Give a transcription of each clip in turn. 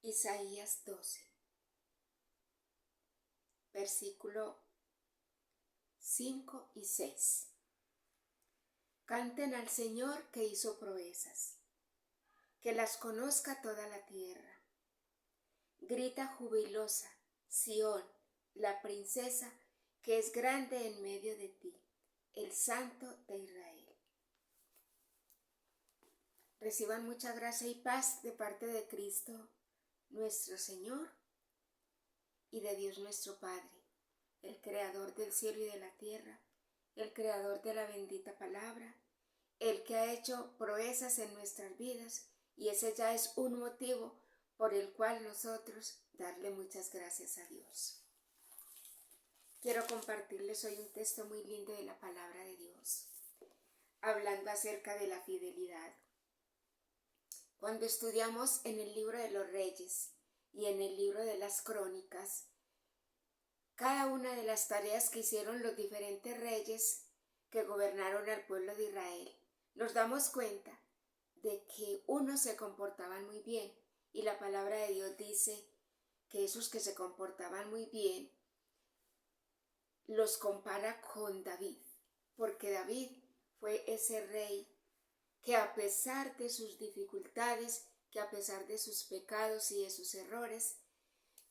Isaías 12, versículo 5 y 6. Canten al Señor que hizo proezas, que las conozca toda la tierra. Grita jubilosa, Sión, la princesa, que es grande en medio de ti, el Santo de Israel. Reciban mucha gracia y paz de parte de Cristo nuestro Señor y de Dios nuestro Padre, el Creador del cielo y de la tierra, el Creador de la bendita palabra, el que ha hecho proezas en nuestras vidas, y ese ya es un motivo por el cual nosotros darle muchas gracias a Dios. Quiero compartirles hoy un texto muy lindo de la palabra de Dios, hablando acerca de la fidelidad. Cuando estudiamos en el libro de los Reyes y en el libro de las Crónicas, cada una de las tareas que hicieron los diferentes reyes que gobernaron al pueblo de Israel, nos damos cuenta de que unos se comportaban muy bien, y la palabra de Dios dice que esos que se comportaban muy bien los compara con David, porque David fue ese rey que a pesar de sus dificultades, que a pesar de sus pecados y de sus errores,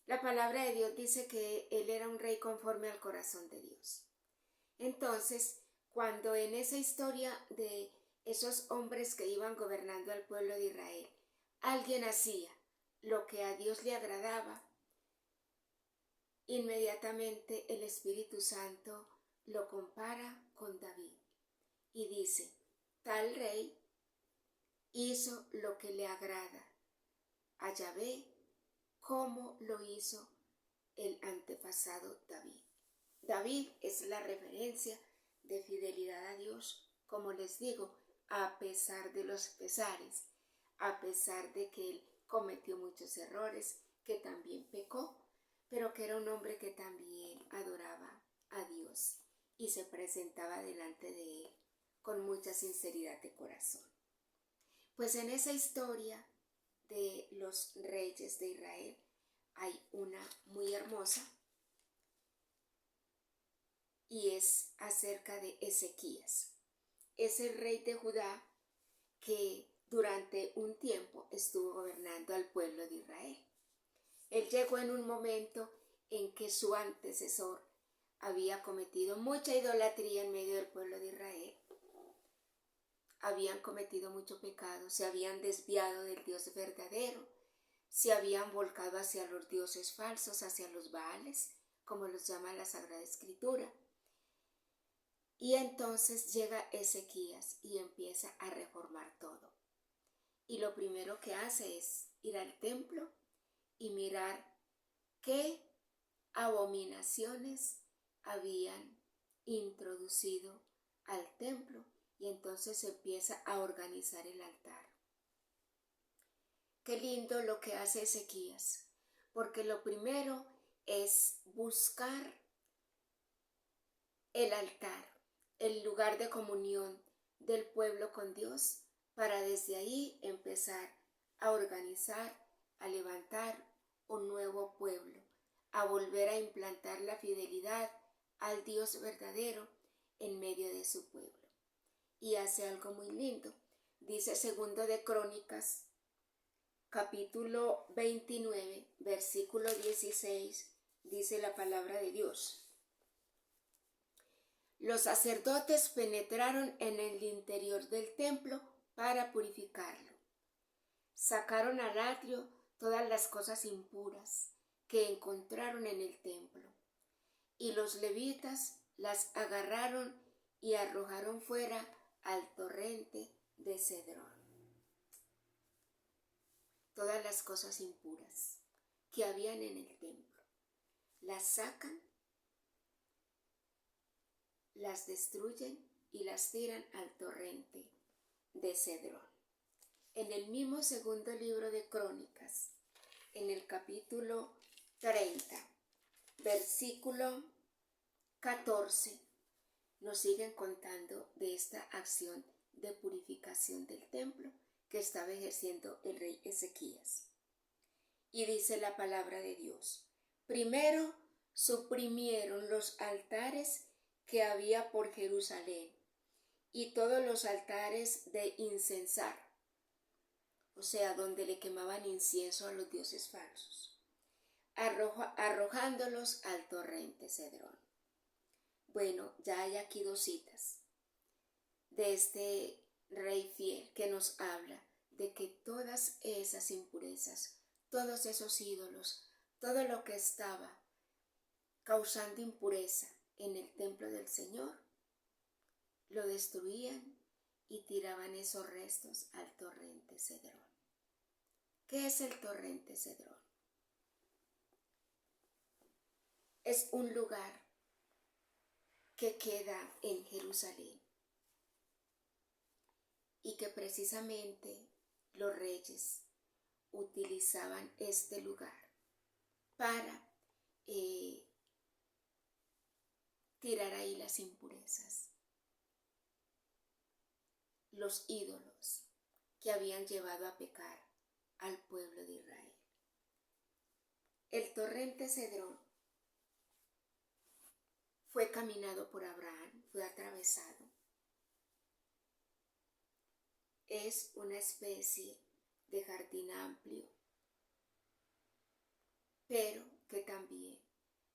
la palabra de Dios dice que él era un rey conforme al corazón de Dios. Entonces, cuando en esa historia de esos hombres que iban gobernando al pueblo de Israel, alguien hacía lo que a Dios le agradaba, inmediatamente el Espíritu Santo lo compara con David y dice: tal rey hizo lo que le agrada a Yahvé, como lo hizo el antepasado David. David es la referencia de fidelidad a Dios, como les digo, a pesar de los pesares, a pesar de que él cometió muchos errores, que también pecó, pero que era un hombre que también adoraba a Dios y se presentaba delante de él con mucha sinceridad de corazón. Pues en esa historia de los reyes de Israel hay una muy hermosa, y es acerca de Ezequías. Es el rey de Judá que durante un tiempo estuvo gobernando al pueblo de Israel. Él llegó en un momento en que su antecesor había cometido mucha idolatría en medio del pueblo de Israel. Habían cometido mucho pecado, se habían desviado del Dios verdadero, se habían volcado hacia los dioses falsos, hacia los Baales, como los llama la Sagrada Escritura. Y entonces llega Ezequías y empieza a reformar todo. Y lo primero que hace es ir al templo y mirar qué abominaciones habían introducido al templo, y entonces empieza a organizar el altar. Qué lindo lo que hace Ezequías, porque lo primero es buscar el altar, el lugar de comunión del pueblo con Dios, para desde ahí empezar a organizar, a levantar un nuevo pueblo, a volver a implantar la fidelidad al Dios verdadero en medio de su pueblo. Y hace algo muy lindo. Dice segundo de Crónicas, capítulo 29, versículo 16, dice la palabra de Dios: los sacerdotes penetraron en el interior del templo para purificarlo. Sacaron al atrio todas las cosas impuras que encontraron en el templo, y los levitas las agarraron y arrojaron fuera al torrente de Cedrón. Todas las cosas impuras que habían en el templo las sacan, las destruyen y las tiran al torrente de Cedrón. En el mismo segundo libro de Crónicas, en el capítulo 30, versículo 14, nos siguen contando de esta acción de purificación del templo que estaba ejerciendo el rey Ezequías. Y dice la palabra de Dios: primero suprimieron los altares que había por Jerusalén y todos los altares de incensar, o sea, donde le quemaban incienso a los dioses falsos, arrojándolos al torrente Cedrón. Bueno, ya hay aquí dos citas de este rey fiel que nos habla de que todas esas impurezas, todos esos ídolos, todo lo que estaba causando impureza en el templo del Señor, lo destruían y tiraban esos restos al torrente Cedrón. ¿Qué es el torrente Cedrón? Es un lugar que queda en Jerusalén y que precisamente los reyes utilizaban este lugar para tirar ahí las impurezas, los ídolos que habían llevado a pecar al pueblo de Israel. El torrente Cedrón fue caminado por Abraham, fue atravesado. Es una especie de jardín amplio, pero que también,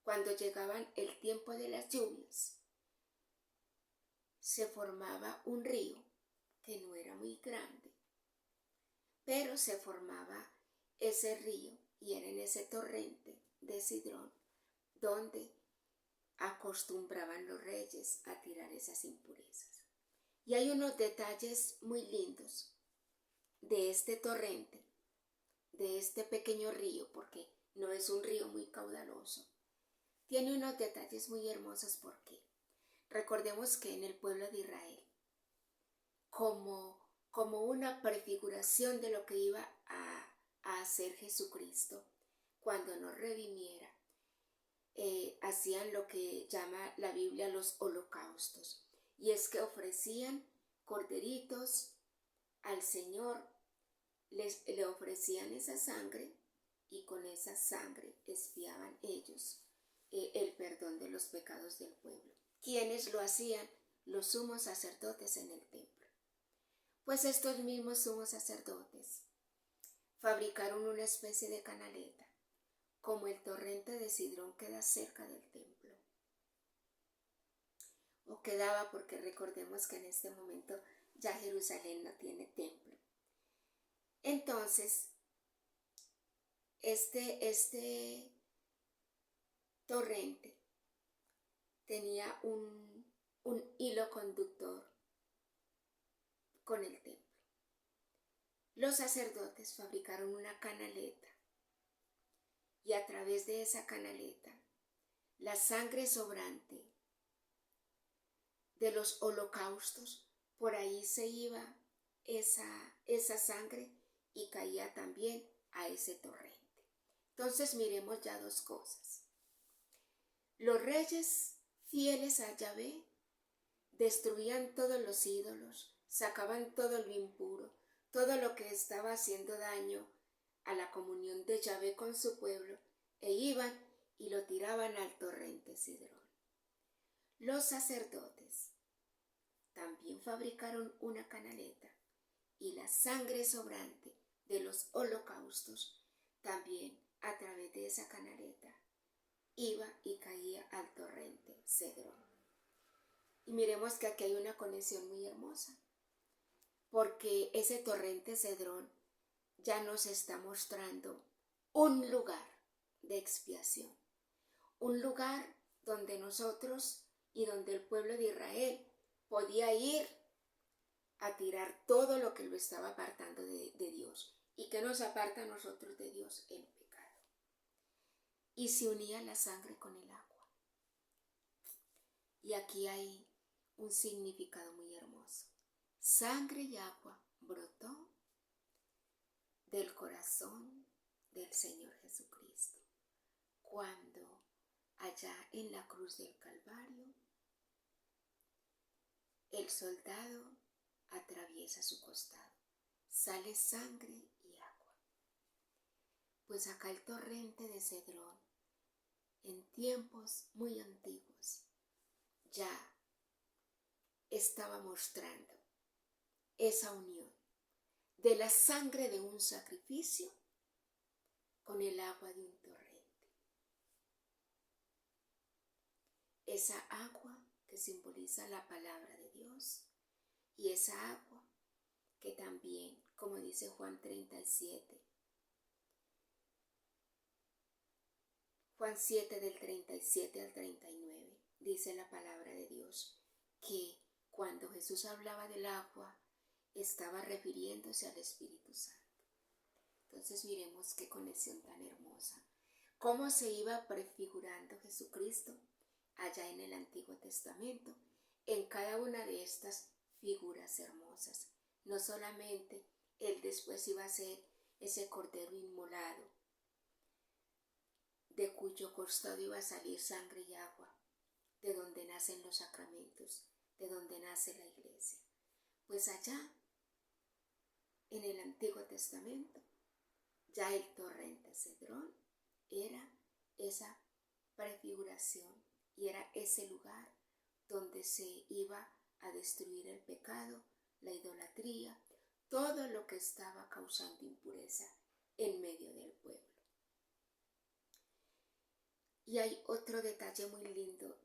cuando llegaban el tiempo de las lluvias, se formaba un río que no era muy grande, pero se formaba ese río y era en ese torrente de Cedrón donde acostumbraban los reyes a tirar esas impurezas. Y hay unos detalles muy lindos de este torrente, de este pequeño río, porque no es un río muy caudaloso. Tiene unos detalles muy hermosos porque recordemos que en el pueblo de Israel, como una prefiguración de lo que iba a hacer Jesucristo cuando nos redimiera, hacían lo que llama la Biblia los holocaustos, y es que ofrecían corderitos al Señor, le ofrecían esa sangre y con esa sangre expiaban ellos el perdón de los pecados del pueblo. ¿Quiénes lo hacían? Los sumos sacerdotes en el templo. Pues estos mismos sumos sacerdotes fabricaron una especie de canaleta, como el torrente de Cedrón queda cerca del templo, o quedaba, porque recordemos que en este momento ya Jerusalén no tiene templo. Entonces, este torrente tenía un hilo conductor con el templo. Los sacerdotes fabricaron una canaleta y a través de esa canaleta la sangre sobrante de los holocaustos, por ahí se iba esa sangre y caía también a ese torrente. Entonces miremos ya dos cosas. Los reyes fieles a Yahvé destruían todos los ídolos, sacaban todo lo impuro, todo lo que estaba haciendo daño a la comunión de Yahvé con su pueblo, e iban y lo tiraban al torrente Cedrón. Los sacerdotes también fabricaron una canaleta y la sangre sobrante de los holocaustos también a través de esa canaleta iba y caía al torrente Cedrón. Y miremos que aquí hay una conexión muy hermosa, porque ese torrente Cedrón ya nos está mostrando un lugar de expiación, un lugar donde nosotros y donde el pueblo de Israel podía ir a tirar todo lo que lo estaba apartando de Dios. ¿Y que nos aparta a nosotros de Dios? El pecado. Y se unía la sangre con el agua. Y aquí hay un significado muy hermoso. Sangre y agua brotó del corazón del Señor Jesucristo cuando allá en la cruz del Calvario el soldado atraviesa su costado, sale sangre y agua. Pues acá el torrente de Cedrón, en tiempos muy antiguos, ya estaba mostrando esa unión de la sangre de un sacrificio con el agua de un torrente. Esa agua que simboliza la palabra de Dios y esa agua que también, como dice Juan 37, Juan 7 del 37 al 39, dice la palabra de Dios que cuando Jesús hablaba del agua, estaba refiriéndose al Espíritu Santo. Entonces miremos qué conexión tan hermosa. Cómo se iba prefigurando Jesucristo allá en el Antiguo Testamento, en cada una de estas figuras hermosas. No solamente Él después iba a ser ese cordero inmolado, de cuyo costado iba a salir sangre y agua, de donde nacen los sacramentos, de donde nace la iglesia. Pues allá, en el Antiguo Testamento, ya el torrente Cedrón era esa prefiguración y era ese lugar donde se iba a destruir el pecado, la idolatría, todo lo que estaba causando impureza en medio del pueblo. Y hay otro detalle muy lindo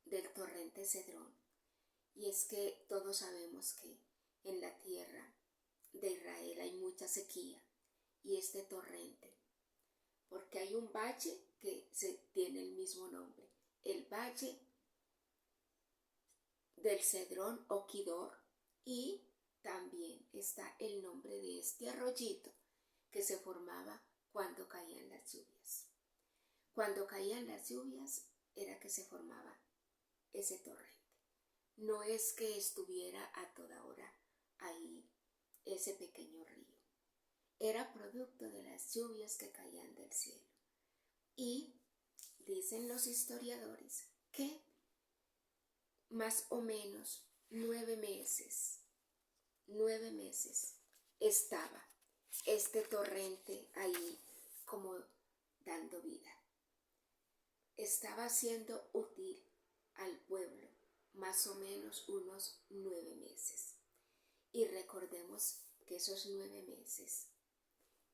del torrente Cedrón, y es que todos sabemos que en la tierra de Israel hay mucha sequía, y este torrente, porque hay un valle que tiene el mismo nombre, el valle del Cedrón o Kidor, y también está el nombre de este arroyito que se formaba cuando caían las lluvias. Cuando caían las lluvias era que se formaba ese torrente. No es que estuviera a toda hora ahí ese pequeño río. Era producto de las lluvias que caían del cielo. Y dicen los historiadores que más o menos 9 meses estaba este torrente ahí como dando vida. Estaba siendo útil al pueblo más o menos unos 9 meses. Y recordemos que esos 9 meses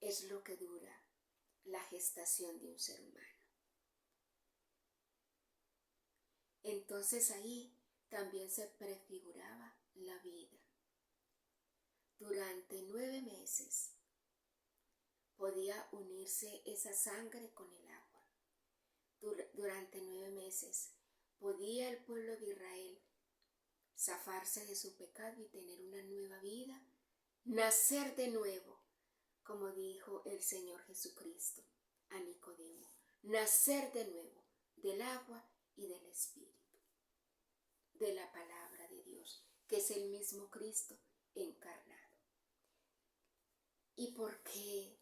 es lo que dura la gestación de un ser humano. Entonces ahí también se prefiguraba la vida. Durante 9 meses podía unirse esa sangre con el agua. Durante 9 meses podía el pueblo de Israel zafarse de su pecado y tener una nueva vida, nacer de nuevo, como dijo el Señor Jesucristo a Nicodemo, nacer de nuevo del agua y del Espíritu, de la palabra de Dios, que es el mismo Cristo encarnado. ¿Y por qué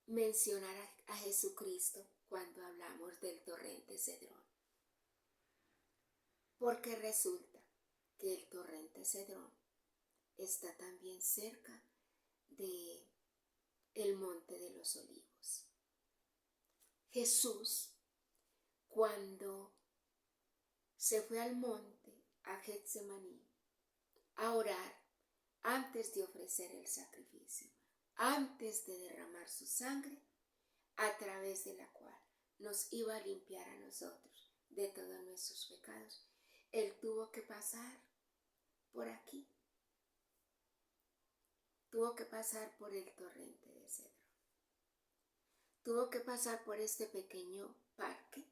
mencionar a Jesucristo cuando hablamos del torrente Cedrón? Porque resulta que el torrente Cedrón está también cerca de el monte de los olivos. Jesús, cuando se fue al monte, a Getsemaní, a orar antes de ofrecer el sacrificio, antes de derramar su sangre, a través de la cual nos iba a limpiar a nosotros de todos nuestros pecados, Él tuvo que pasar por aquí. Tuvo que pasar por el torrente de Cedrón. Tuvo que pasar por este pequeño parque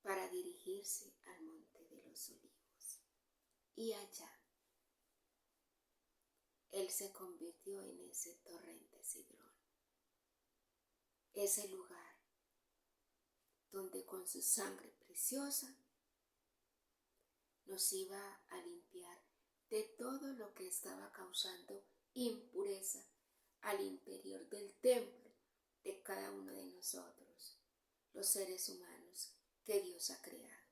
para dirigirse al monte de los olivos. Y allá Él se convirtió en ese torrente Cedrón. Ese lugar donde con su sangre preciosa nos iba a limpiar de todo lo que estaba causando impureza al interior del templo de cada uno de nosotros, los seres humanos que Dios ha creado.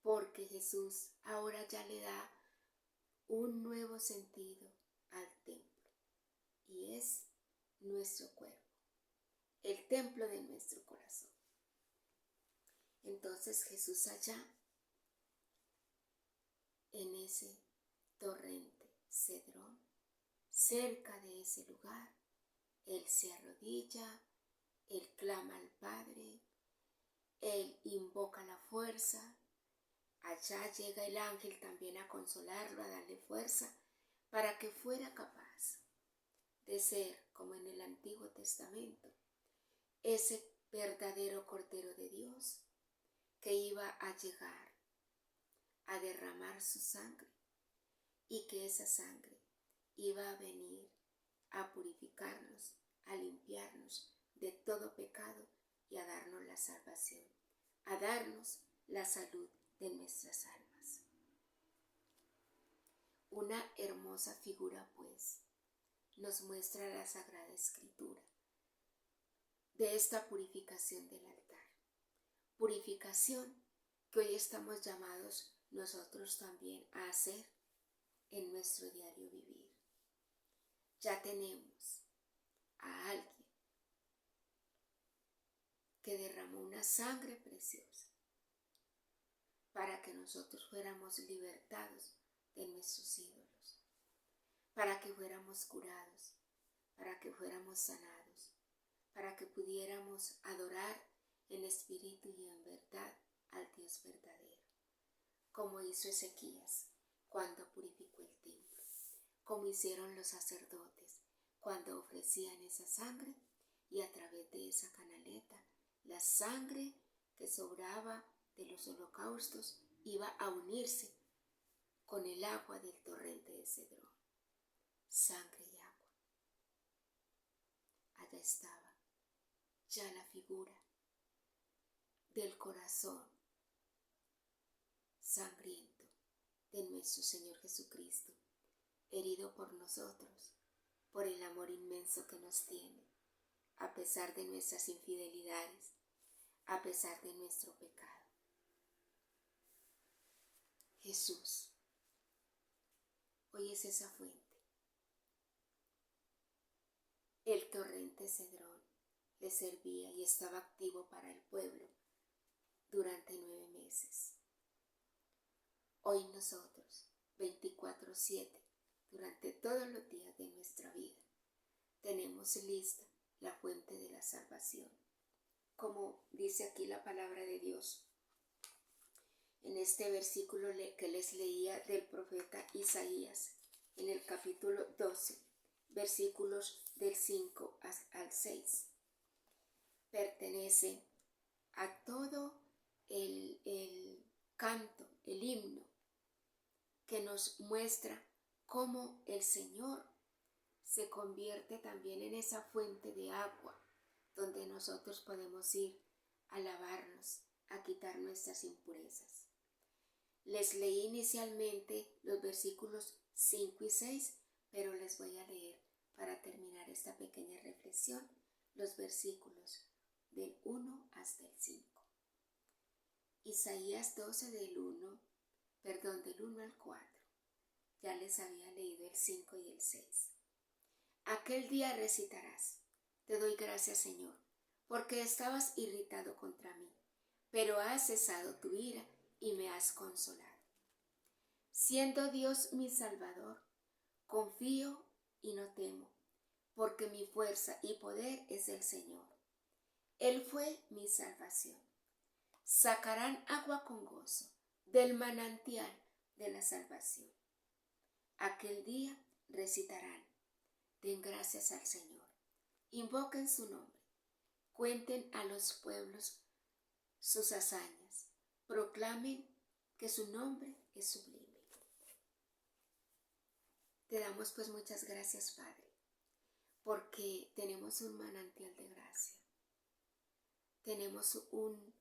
Porque Jesús ahora ya le da un nuevo sentido al templo, y es nuestro cuerpo, el templo de nuestro corazón. Entonces Jesús allá, en ese torrente Cedrón, cerca de ese lugar, Él se arrodilla, Él clama al Padre, Él invoca la fuerza. Allá llega el ángel también a consolarlo, a darle fuerza, para que fuera capaz de ser, como en el Antiguo Testamento, ese verdadero Cordero de Dios que iba a llegar a derramar su sangre, y que esa sangre iba a venir a purificarnos, a limpiarnos de todo pecado y a darnos la salvación, a darnos la salud de nuestras almas. Una hermosa figura, pues, nos muestra la Sagrada Escritura de esta purificación del altar. Purificación que hoy estamos llamados nosotros también a hacer en nuestro diario vivir. Ya tenemos a alguien que derramó una sangre preciosa para que nosotros fuéramos libertados de nuestros ídolos, para que fuéramos curados, para que fuéramos sanados, para que pudiéramos adorar en espíritu y en verdad al Dios verdadero, como hizo Ezequías cuando purificó el templo, como hicieron los sacerdotes cuando ofrecían esa sangre, y a través de esa canaleta la sangre que sobraba de los holocaustos iba a unirse con el agua del torrente de Cedrón. Sangre y agua. Allá estaba ya la figura del corazón sangriento de nuestro Señor Jesucristo, herido por nosotros, por el amor inmenso que nos tiene, a pesar de nuestras infidelidades, a pesar de nuestro pecado. Jesús hoy es esa fuente. El torrente Cedrón le servía y estaba activo para el pueblo durante 9 meses. Hoy nosotros, 24/7, durante todos los días de nuestra vida, tenemos lista la fuente de la salvación. Como dice aquí la palabra de Dios, en este versículo que les leía del profeta Isaías, en el capítulo 12, versículos del 5 al 6. Pertenece a todo el canto, el himno, que nos muestra cómo el Señor se convierte también en esa fuente de agua donde nosotros podemos ir a lavarnos, a quitar nuestras impurezas. Les leí inicialmente los versículos 5 y 6, pero les voy a leer para terminar esta pequeña reflexión los versículos del 1 hasta el 5. Isaías 12 del 1 al 4. Ya les había leído el 5 y el 6. Aquel día recitarás: te doy gracias, Señor, porque estabas irritado contra mí, pero has cesado tu ira y me has consolado. Siendo Dios mi Salvador, confío y no temo, porque mi fuerza y poder es el Señor. Él fue mi salvación. Sacarán agua con gozo del manantial de la salvación. Aquel día recitarán: den gracias al Señor, invoquen su nombre, cuenten a los pueblos sus hazañas, proclamen que su nombre es sublime. Te damos pues muchas gracias, Padre, porque tenemos un manantial de gracia. Tenemos un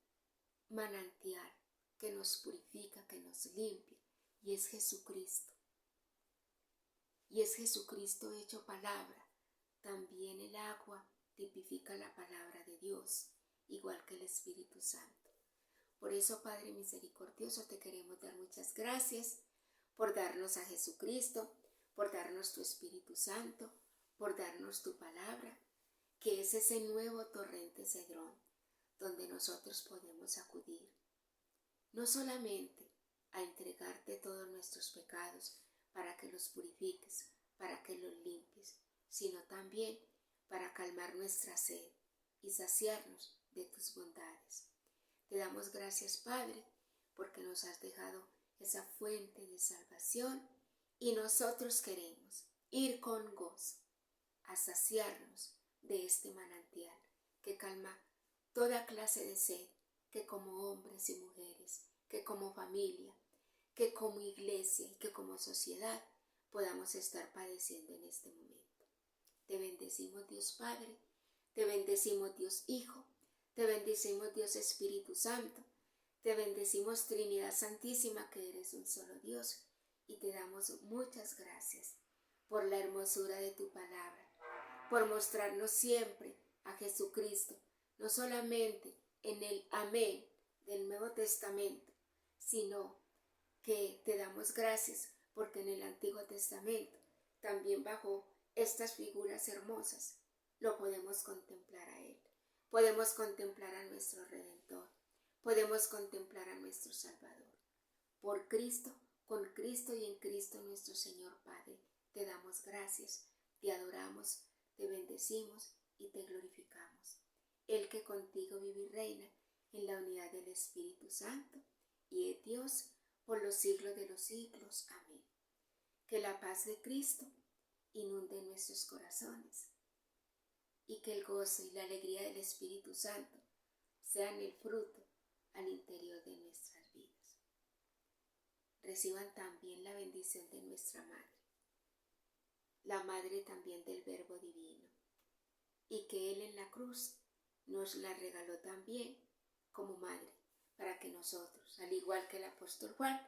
manantial que nos purifica, que nos limpia, y es Jesucristo. Y es Jesucristo hecho palabra. También el agua tipifica la palabra de Dios, igual que el Espíritu Santo. Por eso, Padre misericordioso, te queremos dar muchas gracias por darnos a Jesucristo, por darnos tu Espíritu Santo, por darnos tu palabra, que es ese nuevo torrente Cedrón, donde nosotros podemos acudir, no solamente a entregarte todos nuestros pecados para que los purifiques, para que los limpies, sino también para calmar nuestra sed y saciarnos de tus bondades. Te damos gracias, Padre, porque nos has dejado esa fuente de salvación y nosotros queremos ir con gozo a saciarnos de este manantial que calma toda clase de sed, que como hombres y mujeres, que como familia, que como iglesia y que como sociedad podamos estar padeciendo en este momento. Te bendecimos, Dios Padre, te bendecimos, Dios Hijo, te bendecimos, Dios Espíritu Santo, te bendecimos, Trinidad Santísima, que eres un solo Dios, y te damos muchas gracias por la hermosura de tu palabra, por mostrarnos siempre a Jesucristo, no solamente en el amén del Nuevo Testamento, sino que te damos gracias porque en el Antiguo Testamento, también bajo estas figuras hermosas, lo podemos contemplar a Él. Podemos contemplar a nuestro Redentor, podemos contemplar a nuestro Salvador. Por Cristo, con Cristo y en Cristo nuestro Señor Padre, te damos gracias, te adoramos, te bendecimos y te glorificamos. El que contigo vive y reina en la unidad del Espíritu Santo y es Dios por los siglos de los siglos. Amén. Que la paz de Cristo inunde nuestros corazones y que el gozo y la alegría del Espíritu Santo sean el fruto al interior de nuestras vidas. Reciban también la bendición de nuestra Madre, la Madre también del Verbo Divino, y que Él en la cruz nos la regaló también como Madre, para que nosotros, al igual que el apóstol Juan,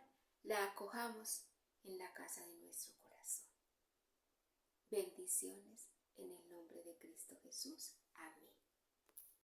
la acojamos en la casa de nuestro corazón. Bendiciones en el nombre de Cristo Jesús. Amén.